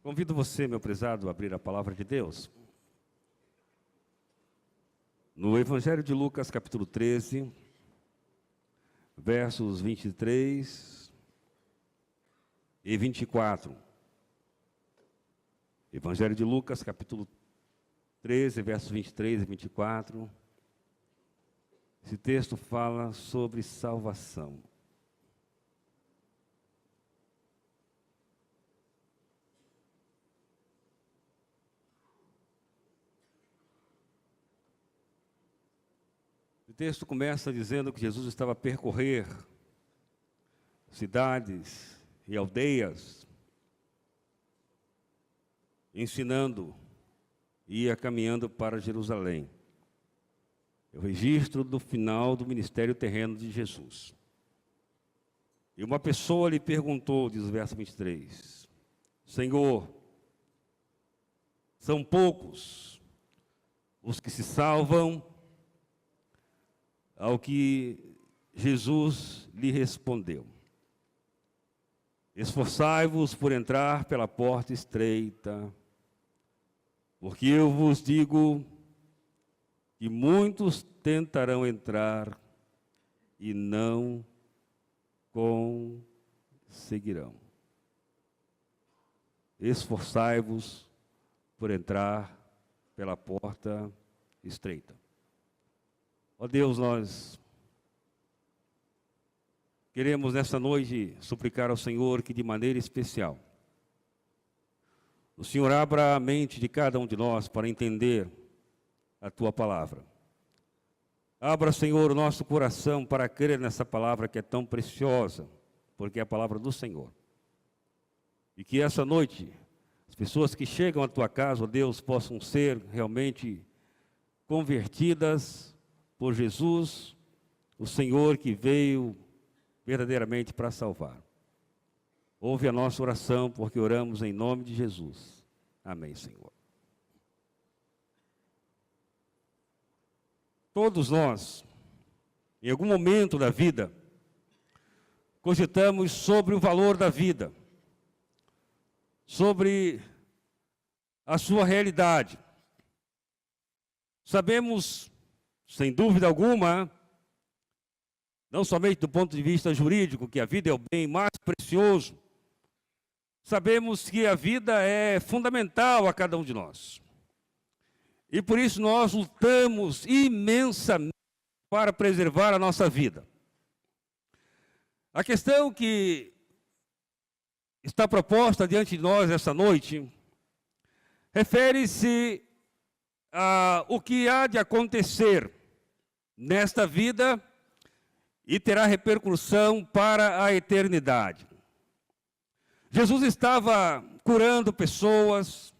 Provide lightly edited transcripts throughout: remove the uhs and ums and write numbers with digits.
Convido você, meu prezado, a abrir a palavra de Deus. No Evangelho de Lucas, capítulo 13, versos 23 e 24. Evangelho de Lucas, capítulo 13, versos 23 e 24. Esse texto fala sobre salvação. O texto começa dizendo que Jesus estava a percorrer cidades e aldeias, ensinando, e ia caminhando para Jerusalém. É o registro do final do ministério terreno de Jesus. E uma pessoa lhe perguntou, diz o verso 23, Senhor, são poucos os que se salvam? Ao que Jesus lhe respondeu, esforçai-vos por entrar pela porta estreita, porque eu vos digo que muitos tentarão entrar e não conseguirão. Esforçai-vos por entrar pela porta estreita. Ó Deus, nós queremos nesta noite suplicar ao Senhor que de maneira especial o Senhor abra a mente de cada um de nós para entender a Tua palavra. Abra, Senhor, o nosso coração para crer nessa palavra que é tão preciosa, porque é a palavra do Senhor. E que essa noite, as pessoas que chegam à Tua casa, ó Deus, possam ser realmente convertidas por Jesus, o Senhor que veio verdadeiramente para salvar. Ouve a nossa oração, porque oramos em nome de Jesus. Amém, Senhor. Todos nós, em algum momento da vida, cogitamos sobre o valor da vida, sobre a sua realidade. Sabemos, sem dúvida alguma, não somente do ponto de vista jurídico, que a vida é o bem mais precioso, sabemos que a vida é fundamental a cada um de nós. E por isso nós lutamos imensamente para preservar a nossa vida. A questão que está proposta diante de nós esta noite refere-se a o que há de acontecer nesta vida e terá repercussão para a eternidade. Jesus estava curando pessoas,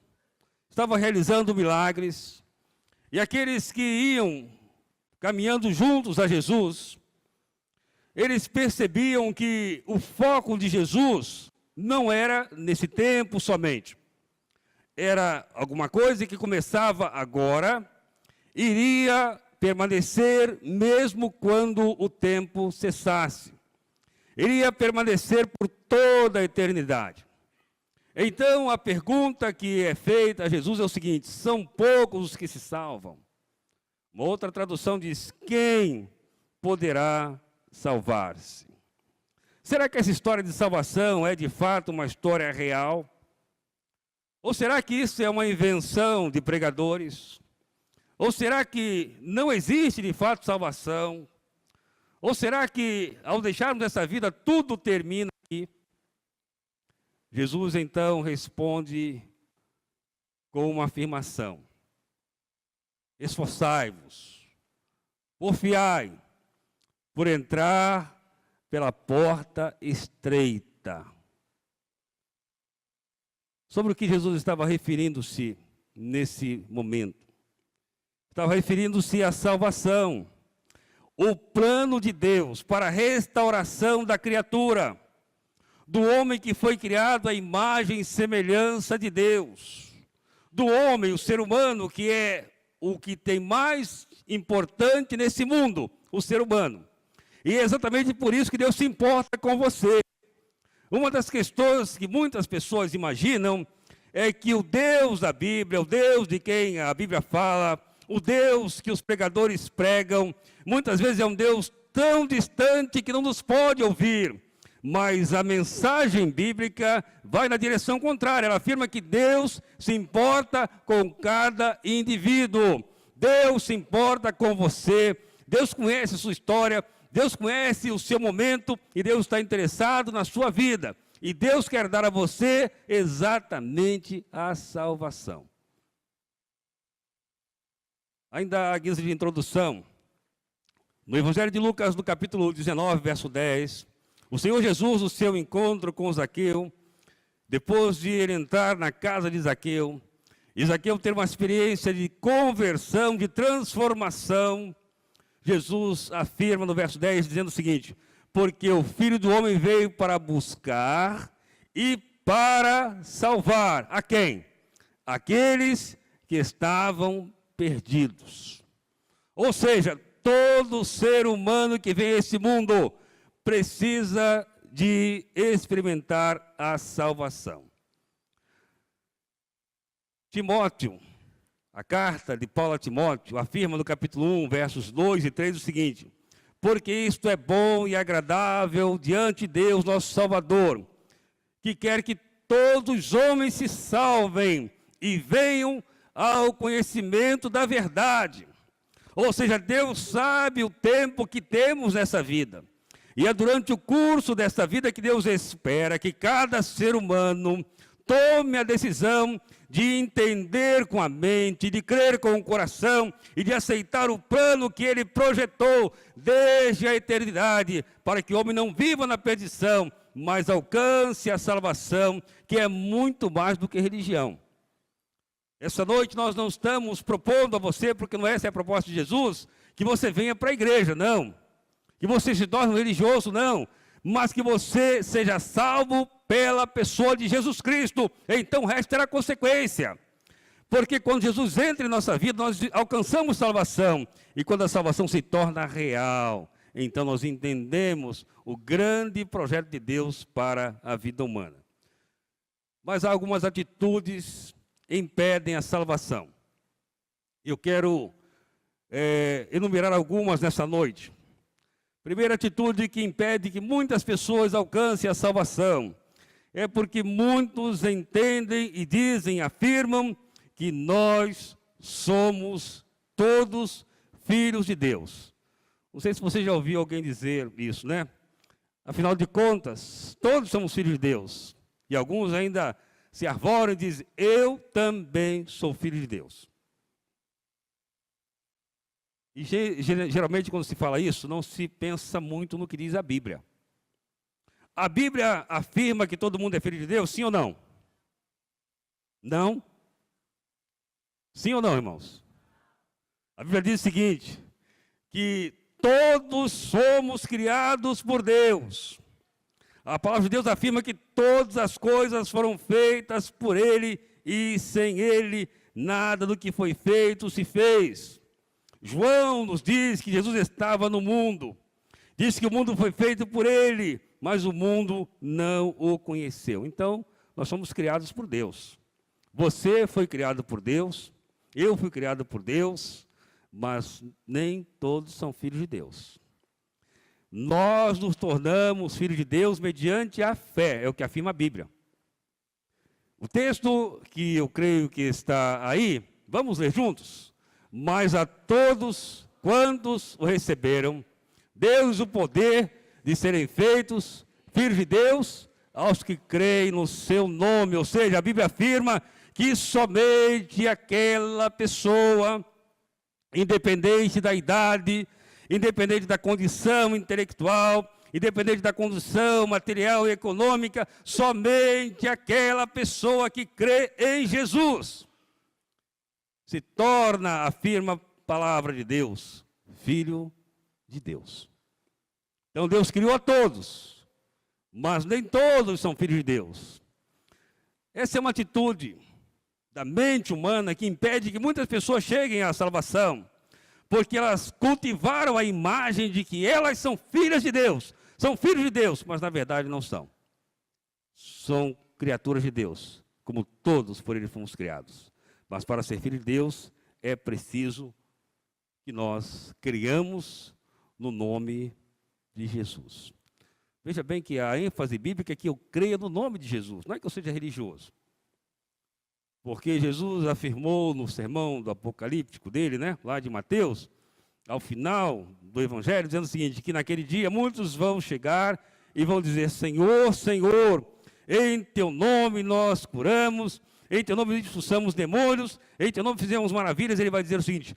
estava realizando milagres, e aqueles que iam caminhando juntos a Jesus, eles percebiam que o foco de Jesus não era nesse tempo somente. Era alguma coisa que começava agora, iria permanecer mesmo quando o tempo cessasse. Iria permanecer por toda a eternidade. Então, a pergunta que é feita a Jesus é o seguinte: são poucos os que se salvam? Uma outra tradução diz: quem poderá salvar-se? Será que essa história de salvação é de fato uma história real? Ou será que isso é uma invenção de pregadores? Ou será que não existe de fato salvação? Ou será que ao deixarmos essa vida tudo termina aqui? Jesus então responde com uma afirmação: esforçai-vos, porfiai por entrar pela porta estreita. Sobre o que Jesus estava referindo-se nesse momento? Estava referindo-se à salvação, o plano de Deus para a restauração da criatura, do homem que foi criado à imagem e semelhança de Deus, do homem, o ser humano, que é o que tem mais importante nesse mundo, o ser humano. E é exatamente por isso que Deus se importa com você. Uma das questões que muitas pessoas imaginam é que o Deus da Bíblia, o Deus de quem a Bíblia fala, o Deus que os pregadores pregam, muitas vezes é um Deus tão distante que não nos pode ouvir. Mas a mensagem bíblica vai na direção contrária. Ela afirma que Deus se importa com cada indivíduo. Deus se importa com você. Deus conhece a sua história. Deus conhece o seu momento. E Deus está interessado na sua vida. E Deus quer dar a você exatamente a salvação. Ainda a guisa de introdução, no Evangelho de Lucas, no capítulo 19, verso 10, o Senhor Jesus, no seu encontro com Zaqueu, depois de ele entrar na casa de Zaqueu, e Zaqueu ter uma experiência de conversão, de transformação, Jesus afirma no verso 10, dizendo o seguinte: porque o Filho do Homem veio para buscar e para salvar. A quem? Aqueles que estavam perdidos. Ou seja, todo ser humano que vem a esse mundo precisa de experimentar a salvação. Timóteo, a carta de Paulo a Timóteo, afirma no capítulo 1, versos 2 e 3 o seguinte: porque isto é bom e agradável diante de Deus, nosso Salvador, que quer que todos os homens se salvem e venham ao conhecimento da verdade. Ou seja, Deus sabe o tempo que temos nessa vida. E é durante o curso dessa vida que Deus espera que cada ser humano tome a decisão de entender com a mente, de crer com o coração e de aceitar o plano que Ele projetou desde a eternidade, para que o homem não viva na perdição, mas alcance a salvação, que é muito mais do que religião. Essa noite nós não estamos propondo a você, porque não essa é a proposta de Jesus, que você venha para a igreja, não. Que você se torne um religioso, não. Mas que você seja salvo pela pessoa de Jesus Cristo. Então o resto terá consequência. Porque quando Jesus entra em nossa vida, nós alcançamos salvação. E quando a salvação se torna real, então nós entendemos o grande projeto de Deus para a vida humana. Mas há algumas atitudes impedem a salvação. Eu quero enumerar algumas nessa noite. Primeira atitude que impede que muitas pessoas alcancem a salvação é porque muitos entendem e dizem, afirmam que nós somos todos filhos de Deus. Não sei se você já ouviu alguém dizer isso, né? Afinal de contas, todos somos filhos de Deus. E alguns ainda se arvoram e dizem: eu também sou filho de Deus. E geralmente quando se fala isso, não se pensa muito no que diz a Bíblia. A Bíblia afirma que todo mundo é filho de Deus, sim ou não? Não? Sim ou não, irmãos? A Bíblia diz o seguinte, que todos somos criados por Deus. A palavra de Deus afirma que todas as coisas foram feitas por Ele e sem Ele nada do que foi feito se fez. João nos diz que Jesus estava no mundo. Diz que o mundo foi feito por Ele, mas o mundo não o conheceu. Então, nós somos criados por Deus. Você foi criado por Deus, eu fui criado por Deus, mas nem todos são filhos de Deus. Nós nos tornamos filhos de Deus mediante a fé, é o que afirma a Bíblia. O texto que eu creio que está aí, vamos ler juntos? Mas a todos quantos o receberam, deu-lhes o poder de serem feitos filhos de Deus, aos que creem no seu nome. Ou seja, a Bíblia afirma que somente aquela pessoa, independente da idade, independente da condição intelectual, independente da condição material e econômica, somente aquela pessoa que crê em Jesus se torna, afirma a palavra de Deus, filho de Deus. Então Deus criou a todos, mas nem todos são filhos de Deus. Essa é uma atitude da mente humana que impede que muitas pessoas cheguem à salvação, porque elas cultivaram a imagem de que elas são filhas de Deus, são filhos de Deus, mas na verdade não são. São criaturas de Deus, como todos por ele fomos criados. Mas para ser filho de Deus, é preciso que nós criamos no nome de Jesus. Veja bem que a ênfase bíblica é que eu creia no nome de Jesus, não é que eu seja religioso. Porque Jesus afirmou no sermão do apocalíptico dele, né, lá de Mateus, ao final do evangelho, dizendo o seguinte, que naquele dia muitos vão chegar e vão dizer, Senhor, Senhor, em teu nome nós curamos, em teu nome expulsamos demônios, em teu nome fizemos maravilhas. Ele vai dizer o seguinte,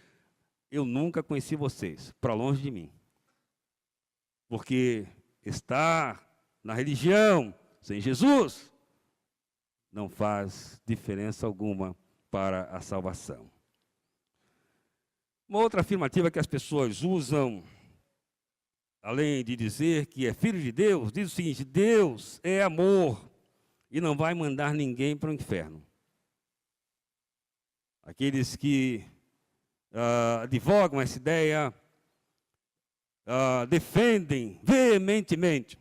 eu nunca conheci vocês, para longe de mim. Porque estar na religião sem Jesus não faz diferença alguma para a salvação. Uma outra afirmativa que as pessoas usam, além de dizer que é filho de Deus, diz o seguinte, Deus é amor e não vai mandar ninguém para o inferno. Aqueles que advogam essa ideia, defendem veementemente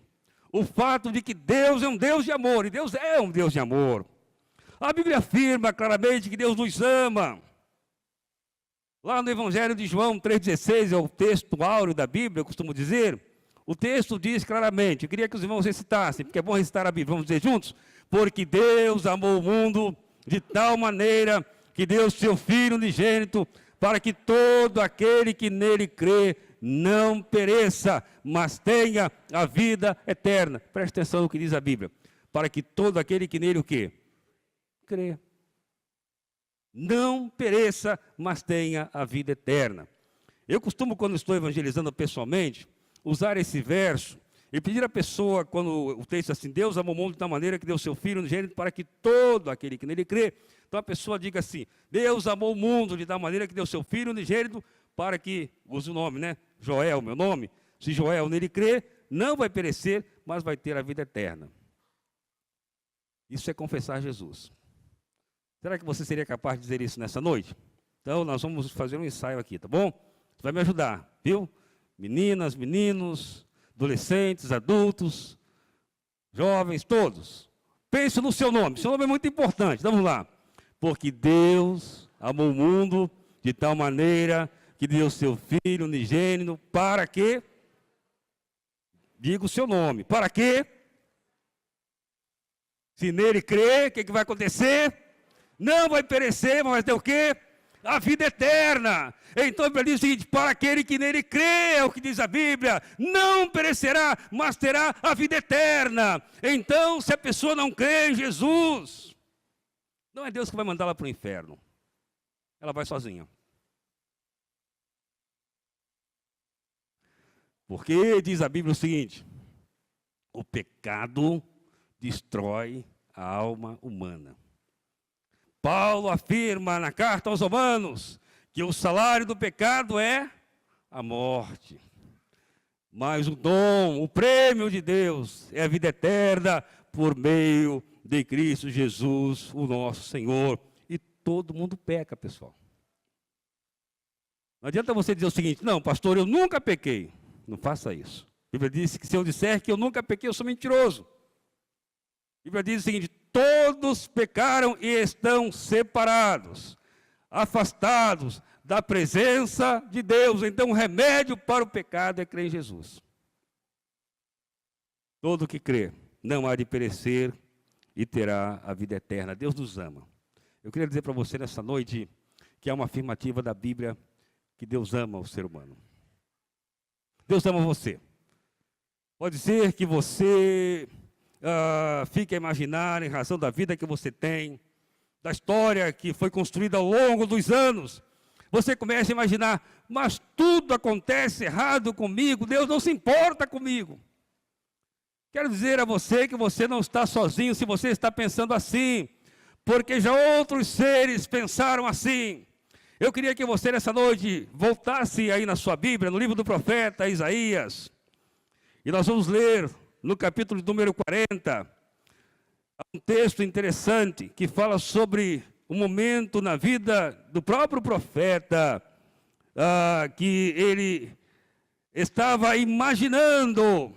o fato de que Deus é um Deus de amor, e Deus é um Deus de amor. A Bíblia afirma claramente que Deus nos ama. Lá no Evangelho de João 3,16, é o texto áureo da Bíblia, eu costumo dizer, o texto diz claramente, eu queria que os irmãos recitassem, porque é bom recitar a Bíblia, vamos dizer juntos? Porque Deus amou o mundo de tal maneira que deu seu Filho unigênito, para que todo aquele que nele crê não pereça, mas tenha a vida eterna. Preste atenção no que diz a Bíblia. Para que todo aquele que nele o quê? Crê. Não pereça, mas tenha a vida eterna. Eu costumo, quando estou evangelizando pessoalmente, usar esse verso e pedir à pessoa, quando o texto assim, Deus amou o mundo de tal maneira que deu seu Filho unigênito para que todo aquele que nele crê. Então a pessoa diga assim, Deus amou o mundo de tal maneira que deu seu Filho unigênito para que, use o nome, né? Joel, meu nome. Se Joel nele crê, não vai perecer, mas vai ter a vida eterna. Isso é confessar Jesus. Será que você seria capaz de dizer isso nessa noite? Então nós vamos fazer um ensaio aqui, tá bom? Você vai me ajudar, viu? Meninas, meninos, adolescentes, adultos, jovens, todos. Pense no seu nome. Seu nome é muito importante. Vamos lá. Porque Deus amou o mundo de tal maneira que deu seu Filho unigênito, para quê? Diga o seu nome. Para quê? Se nele crer, o que vai acontecer? Não vai perecer, mas vai ter o quê? A vida eterna. Então a Bíblia diz o seguinte, para aquele que nele crê, é o que diz a Bíblia, não perecerá, mas terá a vida eterna. Então, se a pessoa não crê em Jesus, não é Deus que vai mandá-la para o inferno. Ela vai sozinha. Porque diz a Bíblia o seguinte, o pecado destrói a alma humana. Paulo afirma na carta aos Romanos que o salário do pecado é a morte. Mas o dom, o prêmio de Deus é a vida eterna por meio de Cristo Jesus, o nosso Senhor. E todo mundo peca, pessoal. Não adianta você dizer o seguinte, não, pastor, eu nunca pequei. Não faça isso. A Bíblia diz que se eu disser que eu nunca pequei, eu sou mentiroso. A Bíblia diz o seguinte, todos pecaram e estão separados, afastados da presença de Deus. Então o remédio para o pecado é crer em Jesus. Todo que crê não há de perecer e terá a vida eterna. Deus nos ama. Eu queria dizer para você nessa noite que é uma afirmativa da Bíblia que Deus ama o ser humano. Deus ama você. Pode ser que você fique a imaginar, em razão da vida que você tem, da história que foi construída ao longo dos anos, você começa a imaginar, mas tudo acontece errado comigo, Deus não se importa comigo. Quero dizer a você que você não está sozinho se você está pensando assim, porque já outros seres pensaram assim. Eu queria que você nessa noite voltasse aí na sua Bíblia, no livro do profeta Isaías, e nós vamos ler no capítulo número 40, um texto interessante que fala sobre um momento na vida do próprio profeta, que ele estava imaginando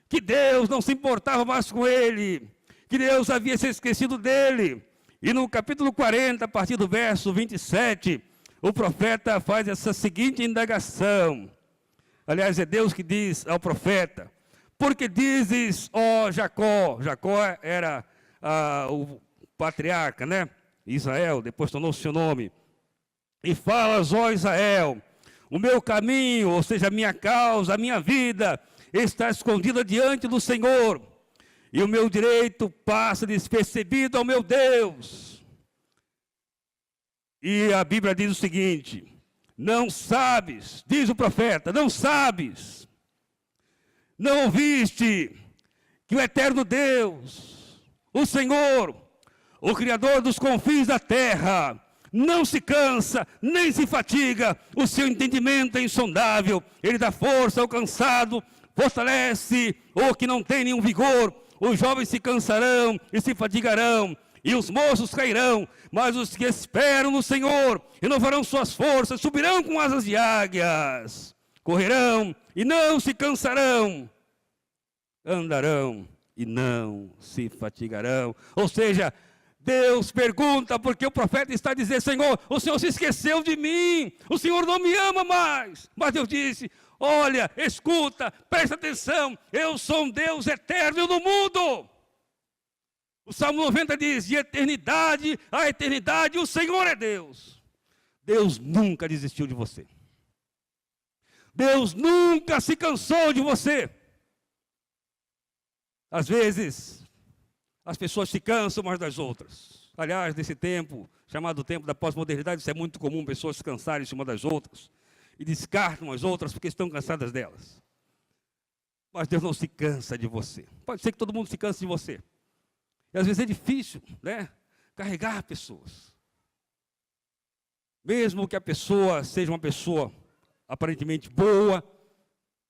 que Deus não se importava mais com ele, que Deus havia se esquecido dele. E no capítulo 40, a partir do verso 27, o profeta faz essa seguinte indagação. Aliás, é Deus que diz ao profeta: porque dizes, ó Jacó, Jacó era o patriarca, né? Israel, depois tornou-se seu nome. E falas, ó Israel, o meu caminho, ou seja, a minha causa, a minha vida, está escondida diante do Senhor, e o meu direito passa despercebido ao meu Deus. E a Bíblia diz o seguinte: não sabes, diz o profeta, não sabes, não ouviste que o eterno Deus, o Senhor, o Criador dos confins da terra, não se cansa, nem se fatiga, o seu entendimento é insondável, ele dá força ao cansado, fortalece o que não tem nenhum vigor, os jovens se cansarão e se fatigarão, e os moços cairão, mas os que esperam no Senhor renovarão suas forças, subirão com asas de águias, correrão e não se cansarão, andarão e não se fatigarão. Ou seja, Deus pergunta porque o profeta está dizendo: Senhor, o Senhor se esqueceu de mim, o Senhor não me ama mais. Mas Deus disse: olha, escuta, presta atenção, eu sou um Deus eterno, eu não mudo. O Salmo 90 diz: de eternidade a eternidade, o Senhor é Deus. Deus nunca desistiu de você. Deus nunca se cansou de você. Às vezes, as pessoas se cansam umas das outras. Aliás, nesse tempo, chamado tempo da pós-modernidade, isso é muito comum, pessoas se cansarem umas das outras e descartam as outras porque estão cansadas delas. Mas Deus não se cansa de você. Pode ser que todo mundo se canse de você. E às vezes é difícil, né, carregar pessoas. Mesmo que a pessoa seja uma pessoa aparentemente boa,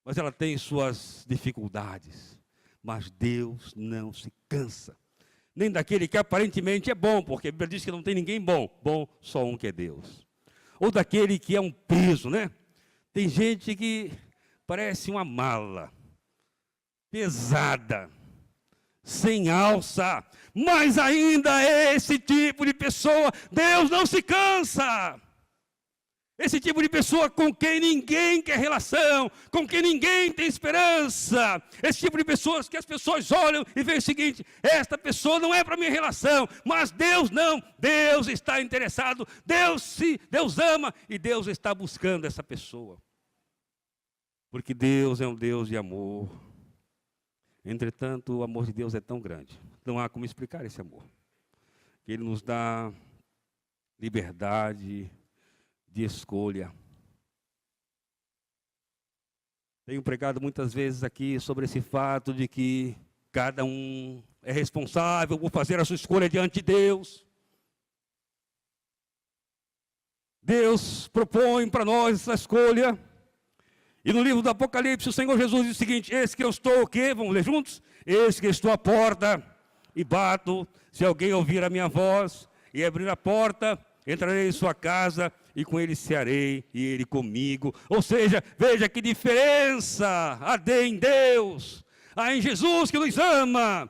mas ela tem suas dificuldades. Mas Deus não se cansa. Nem daquele que aparentemente é bom, porque a Bíblia diz que não tem ninguém bom. Bom só um que é Deus. Ou daquele que é um peso, né? Tem gente que parece uma mala, pesada, sem alça, mas ainda esse tipo de pessoa, Deus não se cansa. Esse tipo de pessoa com quem ninguém quer relação, com quem ninguém tem esperança. Esse tipo de pessoas que as pessoas olham e veem o seguinte: esta pessoa não é para minha relação, mas Deus não. Deus está interessado, Deus ama e Deus está buscando essa pessoa. Porque Deus é um Deus de amor. Entretanto, o amor de Deus é tão grande, não há como explicar esse amor, que Ele nos dá liberdade de escolha. Tenho pregado muitas vezes aqui sobre esse fato de que cada um é responsável por fazer a sua escolha diante de Deus. Deus propõe para nós essa escolha. E no livro do Apocalipse, o Senhor Jesus diz o seguinte: eis que eu estou o quê? Vamos ler juntos? Eis que estou à porta e bato. Se alguém ouvir a minha voz e abrir a porta, entrarei em sua casa e com ele cearei e ele comigo. Ou seja, veja que diferença há em Deus, há em Jesus que nos ama.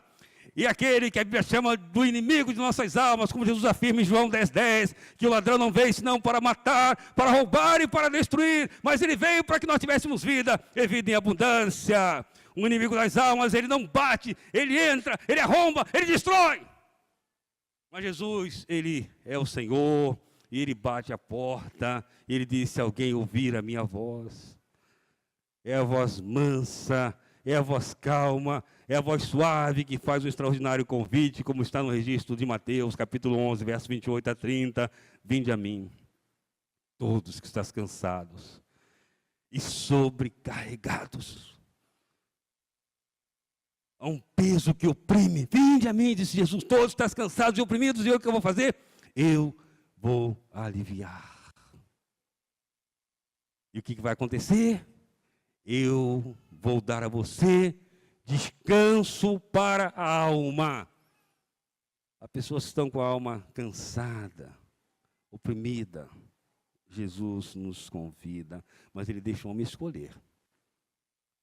E aquele que a Bíblia chama do inimigo de nossas almas, como Jesus afirma em João 10:10, que o ladrão não veio senão para matar, para roubar e para destruir, mas ele veio para que nós tivéssemos vida, e vida em abundância. O inimigo das almas, ele não bate, ele entra, ele arromba, ele destrói. Mas Jesus, ele é o Senhor, e ele bate a porta, e ele diz: se alguém ouvir a minha voz, é a voz mansa, é a voz calma, é a voz suave que faz um extraordinário convite, como está no registro de Mateus, capítulo 11, verso 28 a 30. Vinde a mim, todos que estás cansados e sobrecarregados. Há um peso que oprime. Vinde a mim, disse Jesus, todos que estás cansados e oprimidos, e eu o que eu vou fazer? Eu vou aliviar. E o que vai acontecer? Eu vou dar a você descanso para a alma. As pessoas estão com a alma cansada, oprimida. Jesus nos convida, mas Ele deixa o homem escolher.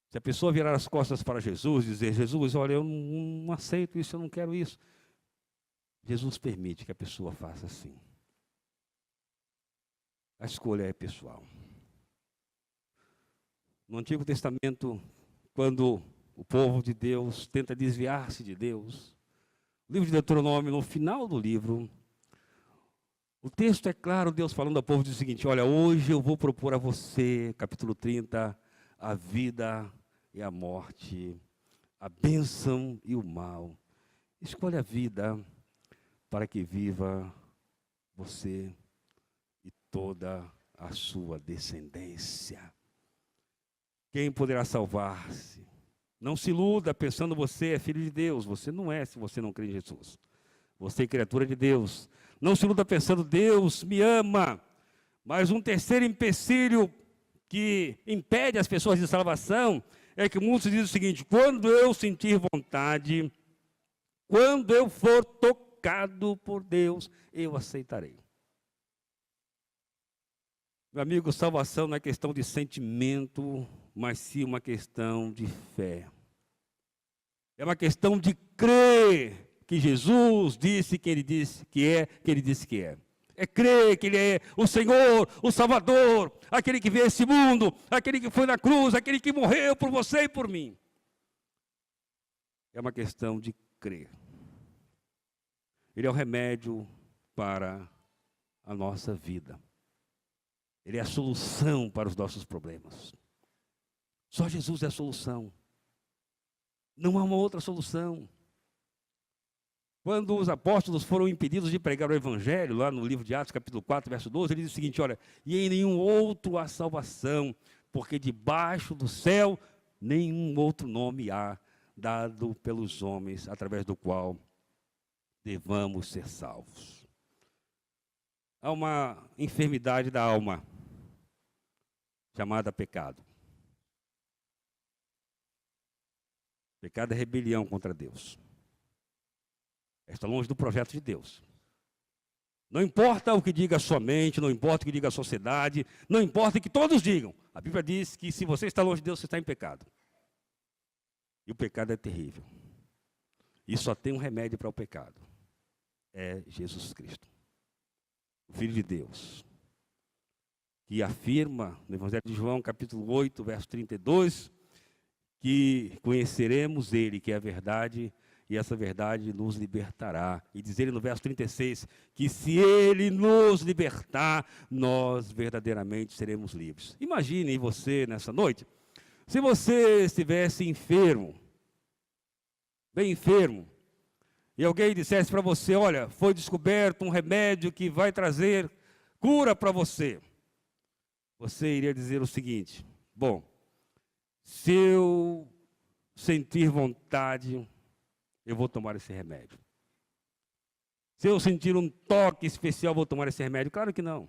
Se a pessoa virar as costas para Jesus e dizer: Jesus, olha, eu não aceito isso, eu não quero isso. Jesus permite que a pessoa faça assim. A escolha é pessoal. No Antigo Testamento, quando o povo de Deus tenta desviar-se de Deus, o livro de Deuteronômio, no final do livro, o texto é claro, Deus falando ao povo, diz o seguinte: olha, hoje eu vou propor a você, capítulo 30, a vida e a morte, a bênção e o mal. Escolha a vida para que viva você e toda a sua descendência. Quem poderá salvar-se? Não se iluda pensando você é filho de Deus. Você não é, se você não crê em Jesus. Você é criatura de Deus. Não se iluda pensando, Deus me ama. Mas um terceiro empecilho que impede as pessoas de salvação é que muitos dizem o seguinte: quando eu sentir vontade, quando eu for tocado por Deus, eu aceitarei. Meu amigo, salvação não é questão de sentimento, mas sim uma questão de fé. É uma questão de crer que Jesus disse que ele disse que é, que ele disse que é. É crer que ele é o Senhor, o Salvador, aquele que veio a esse mundo, aquele que foi na cruz, aquele que morreu por você e por mim. É uma questão de crer. Ele é o remédio para a nossa vida. Ele é a solução para os nossos problemas. Só Jesus é a solução. Não há uma outra solução. Quando os apóstolos foram impedidos de pregar o Evangelho, lá no livro de Atos, capítulo 4, verso 12, ele diz o seguinte: olha, e em nenhum outro há salvação, porque debaixo do céu nenhum outro nome há dado pelos homens, através do qual devamos ser salvos. Há uma enfermidade da alma, chamada pecado. Pecado é rebelião contra Deus. Está longe do projeto de Deus. Não importa o que diga a sua mente, não importa o que diga a sociedade, não importa o que todos digam. A Bíblia diz que se você está longe de Deus, você está em pecado. E o pecado é terrível. E só tem um remédio para o pecado. É Jesus Cristo, o Filho de Deus, que afirma no Evangelho de João, capítulo 8, verso 32, que conheceremos Ele, que é a verdade, e essa verdade nos libertará. E diz ele no verso 36, que se Ele nos libertar, nós verdadeiramente seremos livres. Imagine você nessa noite, se você estivesse enfermo, bem enfermo, e alguém dissesse para você, olha, foi descoberto um remédio que vai trazer cura para você. Você iria dizer o seguinte: bom, se eu sentir vontade, eu vou tomar esse remédio. Se eu sentir um toque especial, vou tomar esse remédio? Claro que não.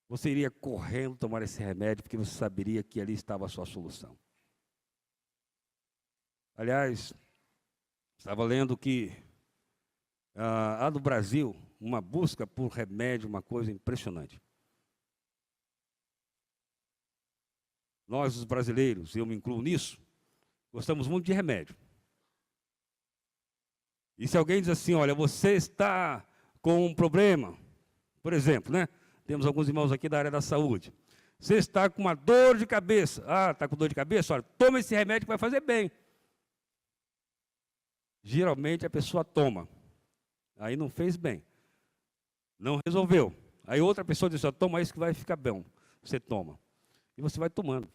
Você iria correndo tomar esse remédio, porque você saberia que ali estava a sua solução. Aliás, estava lendo que há no Brasil uma busca por remédio, uma coisa impressionante. Nós, os brasileiros, eu me incluo nisso, gostamos muito de remédio. E se alguém diz assim, olha, você está com um problema, por exemplo, né? Temos alguns irmãos aqui da área da saúde. Você está com uma dor de cabeça. Ah, está com dor de cabeça? Olha, toma esse remédio que vai fazer bem. Geralmente a pessoa toma. Aí não fez bem. Não resolveu. Aí outra pessoa diz, toma isso que vai ficar bom. Você toma. E você vai tomando.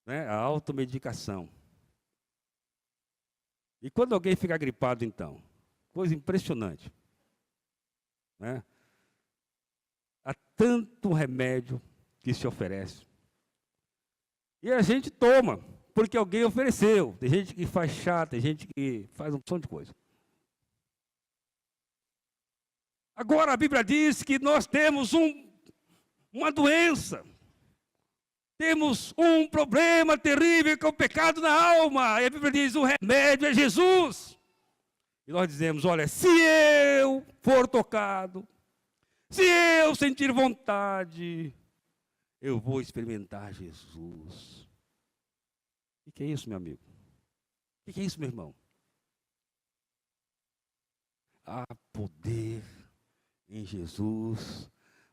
Né? A automedicação. E quando alguém fica gripado, então? Coisa impressionante. Né? Há tanto remédio que se oferece. E a gente toma, porque alguém ofereceu. Tem gente que faz chá, tem gente que faz um montão de coisa. Agora a Bíblia diz que nós temos uma doença. Temos um problema terrível que é o pecado na alma. E a Bíblia diz, o remédio é Jesus. E nós dizemos, olha, se eu for tocado, se eu sentir vontade, eu vou experimentar Jesus. O que é isso, meu amigo? O que é isso, meu irmão? há poder em Jesus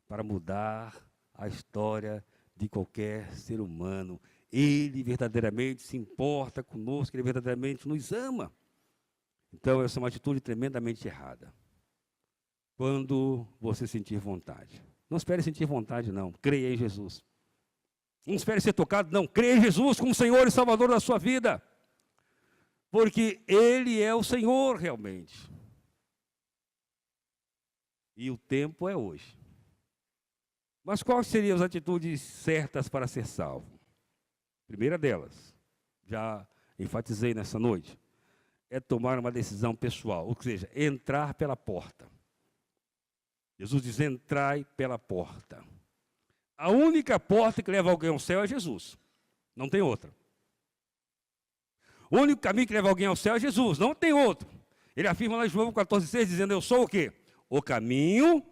para mudar a história de qualquer ser humano. Ele verdadeiramente se importa conosco, ele verdadeiramente nos ama. Então, essa é uma atitude tremendamente errada. Quando você sentir vontade. Não espere sentir vontade, não. Creia em Jesus. Não espere ser tocado, não. Creia em Jesus como Senhor e Salvador da sua vida. Porque Ele é o Senhor realmente. E o tempo é hoje. Mas quais seriam as atitudes certas para ser salvo? Primeira delas, já enfatizei nessa noite, é tomar uma decisão pessoal, ou seja, entrar pela porta. Jesus diz, entrai pela porta. A única porta que leva alguém ao céu é Jesus, não tem outra. O único caminho que leva alguém ao céu é Jesus, não tem outro. Ele afirma lá em João 14,6, dizendo, eu sou o quê? O caminho,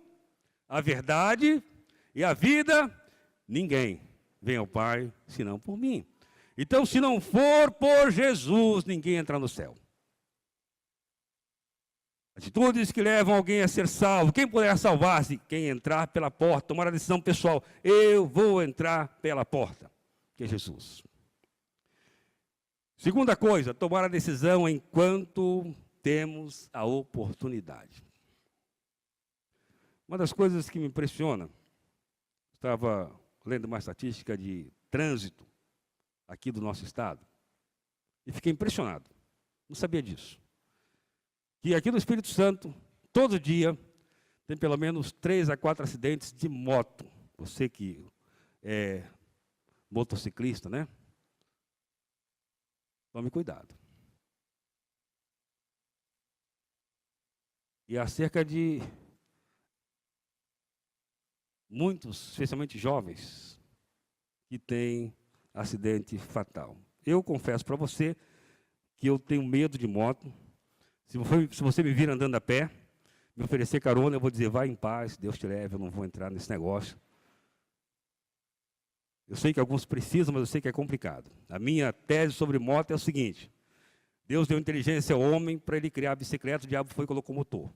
a verdade e a vida, ninguém vem ao Pai, senão por mim. Então, se não for por Jesus, ninguém entra no céu. Atitudes que levam alguém a ser salvo. Quem poderá salvar-se? Quem entrar pela porta, tomar a decisão pessoal. Eu vou entrar pela porta, que é Jesus. Segunda coisa, tomar a decisão enquanto temos a oportunidade. Uma das coisas que me impressiona, estava lendo uma estatística de trânsito aqui do nosso estado, e fiquei impressionado, não sabia disso. Que aqui no Espírito Santo, todo dia, tem pelo menos 3 a 4 acidentes de moto. Você que é motociclista, né? Tome cuidado. E há cerca de muitos, especialmente jovens, que têm acidente fatal. Eu confesso para você que eu tenho medo de moto. Se você me vir andando a pé, me oferecer carona, eu vou dizer, vai em paz, Deus te leve, eu não vou entrar nesse negócio. Eu sei que alguns precisam, mas eu sei que é complicado. A minha tese sobre moto é o seguinte, Deus deu inteligência ao homem para ele criar a bicicleta, o diabo foi e colocou motor.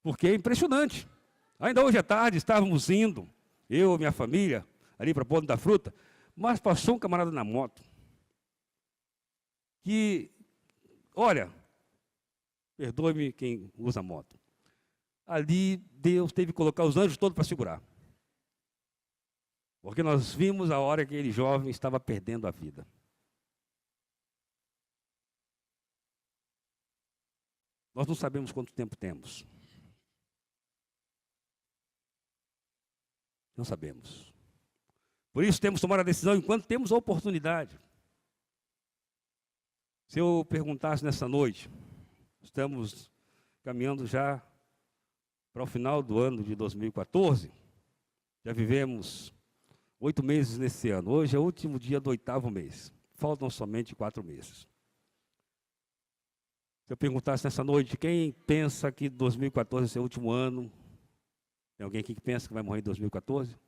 Porque é impressionante. Ainda hoje à tarde estávamos indo, eu e minha família, ali para a Ponta da Fruta, mas passou um camarada na moto, que, olha, perdoe-me quem usa moto, ali Deus teve que colocar os anjos todos para segurar. Porque nós vimos a hora que aquele jovem estava perdendo a vida. Nós não sabemos quanto tempo temos. Não sabemos. Por isso temos que tomar a decisão enquanto temos a oportunidade. Se eu perguntasse nessa noite, estamos caminhando já para o final do ano de 2014, já vivemos 8 meses nesse ano. Hoje é o último dia do 8º mês. Faltam somente 4 meses. Se eu perguntasse nessa noite, quem pensa que 2014 é seu último ano? Tem alguém aqui que pensa que vai morrer em 2014? Se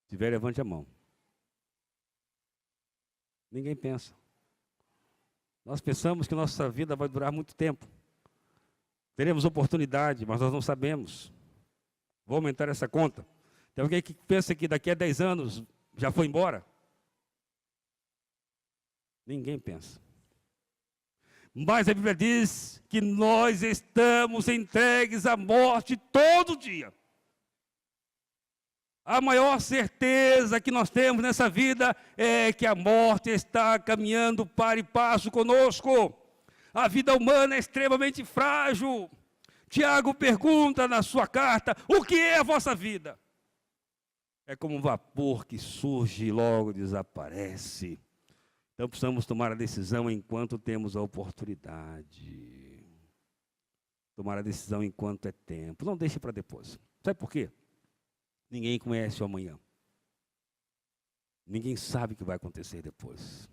tiver, levante a mão. Ninguém pensa. Nós pensamos que nossa vida vai durar muito tempo. Teremos oportunidade, mas nós não sabemos. Vou aumentar essa conta. Tem alguém que pensa que daqui a 10 anos já foi embora? Ninguém pensa. Mas a Bíblia diz que nós estamos entregues à morte todo dia. A maior certeza que nós temos nessa vida é que a morte está caminhando para e passo conosco. A vida humana é extremamente frágil. Tiago pergunta na sua carta, o que é a vossa vida? É como um vapor que surge e logo desaparece. Então precisamos tomar a decisão enquanto temos a oportunidade. Tomar a decisão enquanto é tempo. Não deixe para depois. Sabe por quê? Ninguém conhece o amanhã. Ninguém sabe o que vai acontecer depois.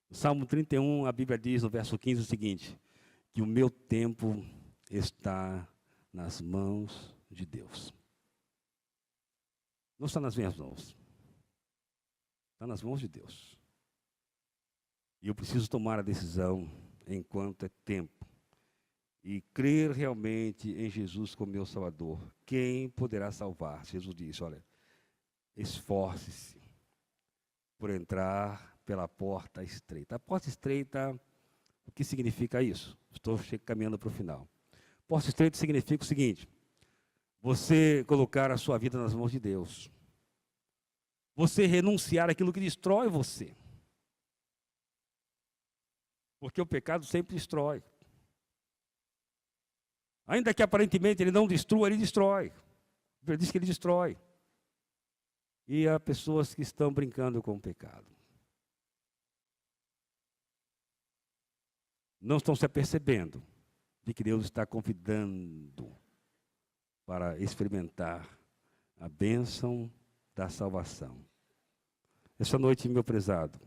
No Salmo 31, a Bíblia diz no verso 15 o seguinte, que o meu tempo está nas mãos de Deus. Não está nas minhas mãos. Está nas mãos de Deus. E eu preciso tomar a decisão enquanto é tempo. E crer realmente em Jesus como meu Salvador. Quem poderá salvar? Jesus disse, olha, esforce-se por entrar pela porta estreita. A porta estreita, o que significa isso? Estou caminhando para o final. Porta estreita significa o seguinte, você colocar a sua vida nas mãos de Deus. Você renunciar àquilo que destrói você. Porque o pecado sempre destrói. Ainda que aparentemente ele não destrua, ele destrói. Ele diz que ele destrói. E há pessoas que estão brincando com o pecado. Não estão se apercebendo de que Deus está convidando para experimentar a bênção da salvação. Essa noite, meu prezado,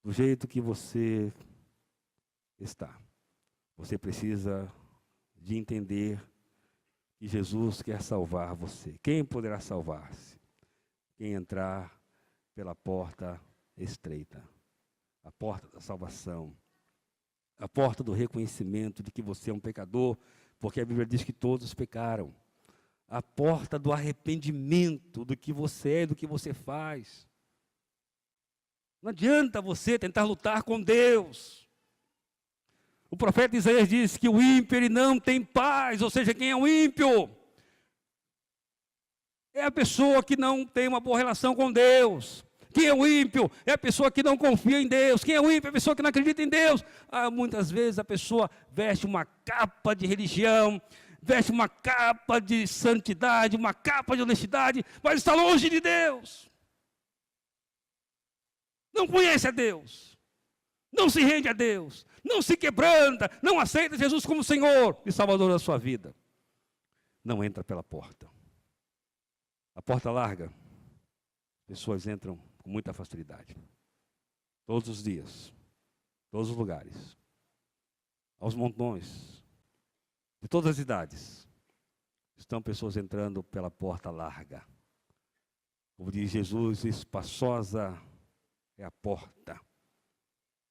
do jeito que você está, você precisa de entender que Jesus quer salvar você. Quem poderá salvar-se? Quem entrar pela porta estreita, a porta da salvação, a porta do reconhecimento de que você é um pecador, porque a Bíblia diz que todos pecaram. A porta do arrependimento do que você é e do que você faz. Não adianta você tentar lutar com Deus. O profeta Isaías diz que o ímpio ele não tem paz, ou seja, quem é o ímpio? É a pessoa que não tem uma boa relação com Deus. Quem é o ímpio? É a pessoa que não confia em Deus. Quem é o ímpio? É a pessoa que não acredita em Deus. Muitas vezes a pessoa veste uma capa de religião, veste uma capa de santidade, uma capa de honestidade, mas está longe de Deus. Não conhece a Deus. Não se rende a Deus. Não se quebranta. Não aceita Jesus como Senhor e Salvador da sua vida. Não entra pela porta. A porta larga, pessoas entram com muita facilidade. Todos os dias, todos os lugares, aos montões, de todas as idades, estão pessoas entrando pela porta larga. Como diz Jesus, espaçosa é a porta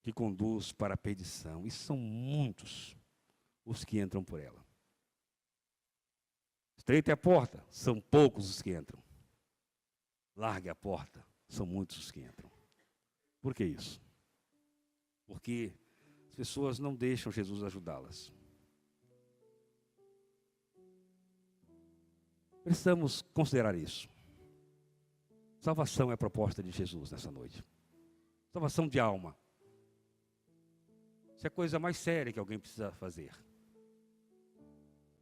que conduz para a perdição. E são muitos os que entram por ela. Estreita é a porta, são poucos os que entram. Larga a porta, são muitos os que entram. Por que isso? Porque as pessoas não deixam Jesus ajudá-las. Precisamos considerar isso. Salvação é a proposta de Jesus nessa noite. Salvação de alma. Isso é a coisa mais séria que alguém precisa fazer.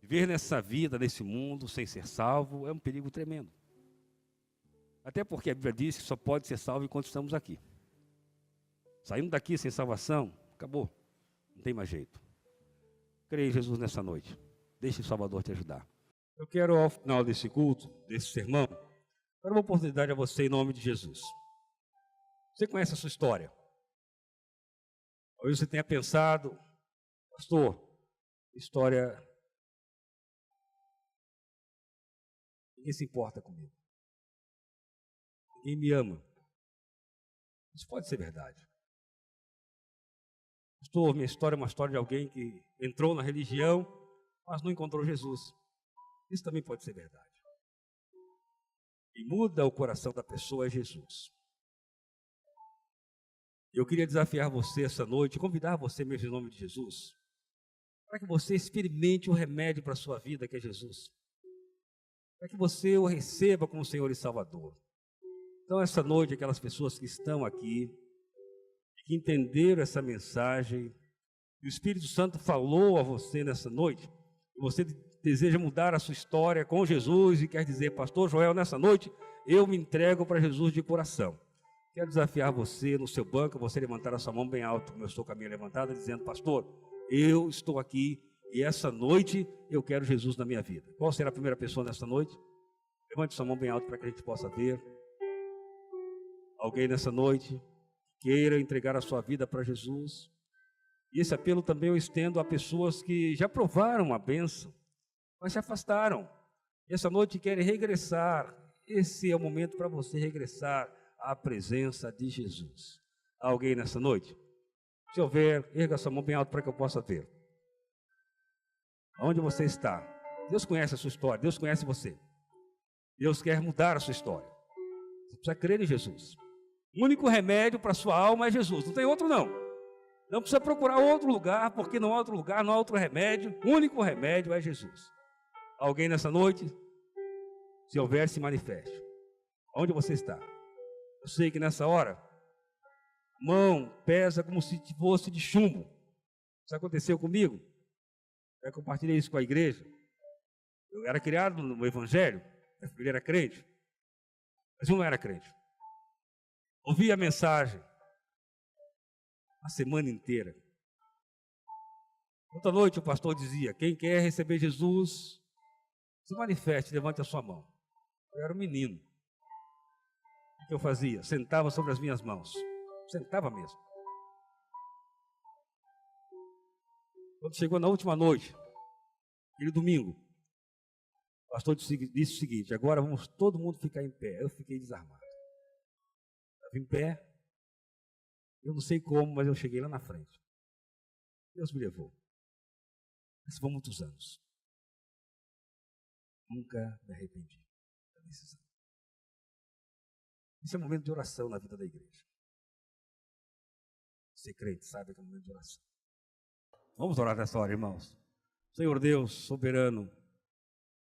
Viver nessa vida, nesse mundo, sem ser salvo, é um perigo tremendo. Até porque a Bíblia diz que só pode ser salvo enquanto estamos aqui. Saindo daqui sem salvação, acabou. Não tem mais jeito. Creia em Jesus nessa noite. Deixe o Salvador te ajudar. Eu quero, ao final desse culto, desse sermão, dar uma oportunidade a você em nome de Jesus. Você conhece a sua história. Talvez você tenha pensado, pastor, história... Ninguém se importa comigo. Ninguém me ama. Isso pode ser verdade. Pastor, minha história é uma história de alguém que entrou na religião, mas não encontrou Jesus. Isso também pode ser verdade. E muda o coração da pessoa é Jesus. Eu queria desafiar você essa noite, convidar você mesmo em nome de Jesus, para que você experimente o remédio para a sua vida, que é Jesus. Para que você o receba como Senhor e Salvador. Então, essa noite, aquelas pessoas que estão aqui, que entenderam essa mensagem, e o Espírito Santo falou a você nessa noite, e você deseja mudar a sua história com Jesus, e quer dizer, pastor Joel, nessa noite, eu me entrego para Jesus de coração. Quero desafiar você no seu banco, você levantar a sua mão bem alto, como eu estou com a minha levantada, dizendo, pastor, eu estou aqui, e essa noite eu quero Jesus na minha vida. Qual será a primeira pessoa nessa noite? Levante sua mão bem alto para que a gente possa ver. Alguém nessa noite queira entregar a sua vida para Jesus. E esse apelo também eu estendo a pessoas que já provaram a bênção, mas se afastaram. E essa noite querem regressar. Esse é o momento para você regressar à presença de Jesus. Há alguém nessa noite? Se houver, erga sua mão bem alto para que eu possa ver. Onde você está? Deus conhece a sua história, Deus conhece você. Deus quer mudar a sua história. Você precisa crer em Jesus. O único remédio para a sua alma é Jesus, não tem outro não. Não precisa procurar outro lugar, porque não há outro lugar, não há outro remédio. O único remédio é Jesus. Alguém nessa noite? Se houver, se manifeste. Onde você está? Eu sei que nessa hora, a mão pesa como se fosse de chumbo. Isso aconteceu comigo. Eu compartilhei isso com a igreja. Eu era criado no Evangelho, minha família era crente, mas eu não era crente. Ouvi a mensagem a semana inteira. Outra noite o pastor dizia: quem quer receber Jesus, se manifeste, levante a sua mão. Eu era um menino. O que eu fazia? Sentava sobre as minhas mãos. Sentava mesmo. Quando chegou na última noite, aquele domingo, o pastor disse o seguinte: agora vamos todo mundo ficar em pé. Eu fiquei desarmado. Estava em pé. Eu não sei como, mas eu cheguei lá na frente. Deus me levou. Mas foram muitos anos. Nunca me arrependi da decisão. Esse é um momento de oração na vida da igreja. Ser crente sabe que é um momento de oração. Vamos orar nessa hora, irmãos. Senhor Deus, soberano,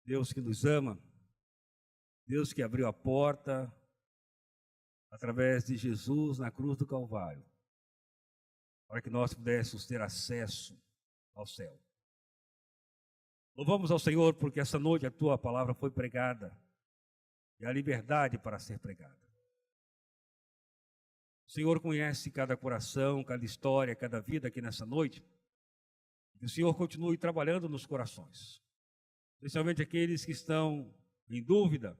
Deus que nos ama, Deus que abriu a porta através de Jesus na cruz do Calvário, para que nós pudéssemos ter acesso ao céu. Louvamos ao Senhor porque essa noite a Tua palavra foi pregada e a liberdade para ser pregada. O Senhor conhece cada coração, cada história, cada vida aqui nessa noite. Que o Senhor continue trabalhando nos corações, especialmente aqueles que estão em dúvida,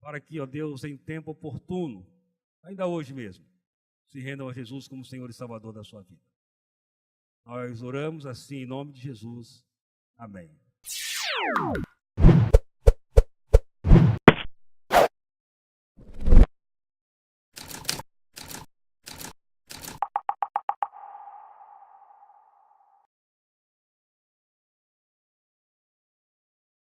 para que, ó Deus, em tempo oportuno, ainda hoje mesmo, se rendam a Jesus como Senhor e Salvador da sua vida. Nós oramos assim em nome de Jesus. Amém.